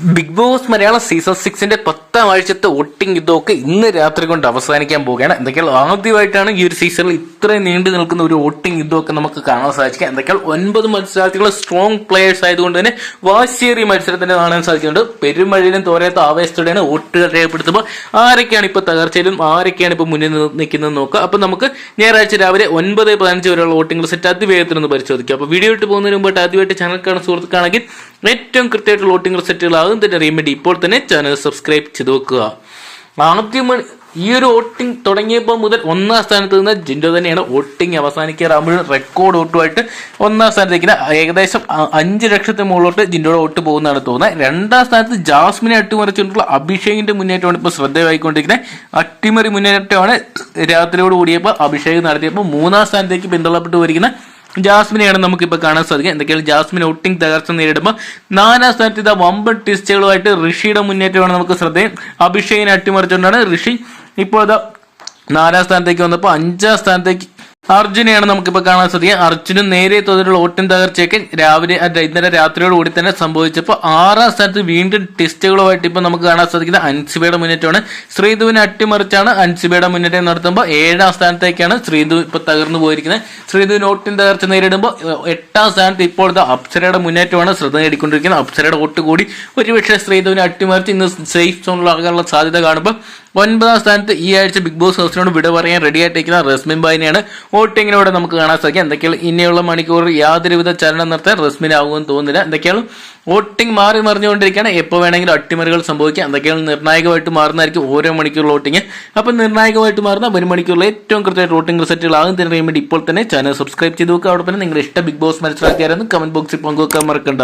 Big boss Malayalam season 6 10ാം ആഴ്ചത്തെ voting യുദ്ധമൊക്കെ ഇന്ന് രാത്രി കൊണ്ട് അവസാനിക്കാൻ പോവുകയാണ്. എന്തൊക്കെയാണ് ആദ്യമായിട്ടാണ് ഈ ഒരു സീസണിൽ ഇത്രയും നീണ്ടു നിൽക്കുന്ന ഒരു വോട്ടിംഗ് യുദ്ധമൊക്കെ നമുക്ക് കാണാൻ സാധിക്കുക. എന്തൊക്കെയാണ് 9 മത്സരാർത്ഥികൾ സ്ട്രോങ് പ്ലേയേഴ്സ് ആയതുകൊണ്ട് തന്നെ വാശിയേറിയ മത്സരത്തിന് കാണാൻ സാധിക്കുന്നുണ്ട്. പെരുമഴയിലും തോരാത്ത ആവേശത്തോടെയാണ് വോട്ടുകൾ രേഖപ്പെടുത്തുമ്പോൾ ആരൊക്കെയാണ് ഇപ്പോൾ തകർച്ചയിലും ആരൊക്കെയാണ് ഇപ്പോൾ മുന്നിൽ നിൽക്കുന്നത് നോക്കുക. അപ്പൊ നമുക്ക് ഞായറാഴ്ച രാവിലെ 9:15 വരെയുള്ള വോട്ടിംഗ് സെറ്റ് അതിവേഗത്തിലൊന്ന് പരിശോധിക്കാം. അപ്പോൾ വീഡിയോ ഇട്ട് പോകുന്നതിന് മുമ്പായിട്ട് ആദ്യമായിട്ട് ചാനൽ കാണുന്ന സുഹൃത്തുക്കാണെങ്കിൽ ഏറ്റവും കൃത്യമായിട്ടുള്ള വോട്ടിംഗ് സെറ്റുകളാകും തന്നെ അറിയാൻ വേണ്ടി ഇപ്പോൾ തന്നെ ചാനൽ സബ്സ്ക്രൈബ് ചെയ്ത് വെക്കുക. ആദ്യം ഈ ഒരു വോട്ടിംഗ് തുടങ്ങിയപ്പോൾ മുതൽ 1ാം സ്ഥാനത്ത് നിന്ന് ജിൻഡോ തന്നെയാണ്. വോട്ടിംഗ് അവസാനിക്കാറാകുമ്പോഴും റെക്കോർഡ് വോട്ടുമായിട്ട് 1ാം സ്ഥാനത്തേക്ക് ഏകദേശം 5 ലക്ഷത്തിന് മുകളിലോട്ട് ജിൻഡോയുടെ വോട്ട് പോകുന്നതാണ് തോന്നുന്നത്. 2ാം സ്ഥാനത്ത് ജാസ്മിനെ അട്ടിമറിച്ചുകൊണ്ടുള്ള അഭിഷേകിന്റെ മുന്നേറ്റമാണ് ഇപ്പോൾ ശ്രദ്ധേയമായിക്കൊണ്ടിരിക്കുന്നത്. അട്ടിമറി മുന്നേറ്റമാണ് രാത്രിയോട് കൂടിയപ്പോൾ അഭിഷേക് നടത്തിയപ്പോൾ 3ാം സ്ഥാനത്തേക്ക് പിന്തള്ളപ്പെട്ട് പോയിരിക്കുന്ന ജാസ്മിനെയാണ് നമുക്കിപ്പോൾ കാണാൻ സാധിക്കുക. എന്തൊക്കെയാണ് ജാസ്മിൻ വോട്ടിംഗ് തകർച്ച നേരിടുമ്പോൾ 4ാം സ്ഥാനത്ത് ഇതാ വമ്പൻ ട്വിസ്റ്റുകളുമായിട്ട് ഋഷിയുടെ മുന്നേറ്റമാണ് നമുക്ക് ശ്രദ്ധേയം. അഭിഷേകിനെ അട്ടിമറിച്ചുകൊണ്ടാണ് ഋഷി ഇപ്പോൾ ഇതാ 4ാം സ്ഥാനത്തേക്ക് വന്നപ്പോൾ 5ാം സ്ഥാനത്തേക്ക് അർജുനെയാണ് നമുക്കിപ്പോൾ കാണാൻ സാധിക്കുക. അർജുനും നേരിയ തോതിലുള്ള വോട്ടിംഗ് തകർച്ചയൊക്കെ ഇന്നലെ രാത്രിയോട് കൂടി തന്നെ സംഭവിച്ചപ്പോൾ 6ാം സ്ഥാനത്ത് വീണ്ടും ടെസ്റ്റുകളുമായിട്ട് ഇപ്പോൾ നമുക്ക് കാണാൻ സാധിക്കുന്ന അൻസിബയുടെ മുന്നേറ്റമാണ്. ശ്രീധുവിനെ അട്ടിമറിച്ചാണ് അൻസിബയുടെ മുന്നേറ്റം നടത്തുമ്പോൾ 7ാം സ്ഥാനത്തേക്കാണ് ശ്രീധു ഇപ്പോൾ തകർന്നു പോയിരിക്കുന്നത്. ശ്രീധുവിന് വോട്ടിംഗ് തകർച്ച നേരിടുമ്പോൾ 8ാം സ്ഥാനത്ത് ഇപ്പോഴത്തെ അപ്സരയുടെ മുന്നേറ്റമാണ് ശ്രദ്ധ നേടിക്കൊണ്ടിരിക്കുന്നത്. അപ്സരയുടെ വോട്ട് കൂടി ഒരുപക്ഷെ ശ്രീധുവിനെ അട്ടിമറിച്ച് ഇന്ന് സേഫ് സോണിലാകാനുള്ള സാധ്യത കാണുമ്പോൾ 9ാം സ്ഥാനത്ത് ഈ ആഴ്ച ബിഗ് ബോസ് ഹൗസിനോട് വിട പറയാൻ റെഡി ആയിട്ടിരിക്കുന്ന റസ്മിൻ ബായിനെയാണ് വോട്ടിങ്ങിലൂടെ നമുക്ക് കാണാൻ സാധിക്കും. എന്തൊക്കെയാണ് ഇനിയുള്ള മണിക്കൂർ യാതൊരുവിധ ചലനം നടത്താൻ റസ്മിനാകുമെന്ന് തോന്നുന്നില്ല. എന്തൊക്കെയാണ് വോട്ടിംഗ് മാറി മറിഞ്ഞുകൊണ്ടിരിക്കുകയാണ്. എപ്പോൾ വേണമെങ്കിലും അട്ടിമറികൾ സംഭവിക്കാം. എന്തൊക്കെയാണ് നിർണായകമായിട്ട് മാറുന്നതായിരിക്കും ഓരോ മണിക്കൂർ വോട്ടിങ്. അപ്പം നിർണായകമായിട്ട് മാറുന്ന 1 മണിക്കൂറിൽ ഏറ്റവും കൃത്യമായിട്ട് വോട്ടിംഗ് റിസൾട്ടുകളാകും തിരിയാൻ വേണ്ടി ഇപ്പോൾ തന്നെ ചാനൽ സബ്സ്ക്രൈബ് ചെയ്ത് നോക്കുക. അവിടെ തന്നെ നിങ്ങളുടെ ഇഷ്ട ബിഗ് ബോസ് മത്സരാർത്ഥിയാരെന്ന് കമന്റ് ബോക്സിൽ പങ്കുവെക്കാൻ മറക്കണ്ട.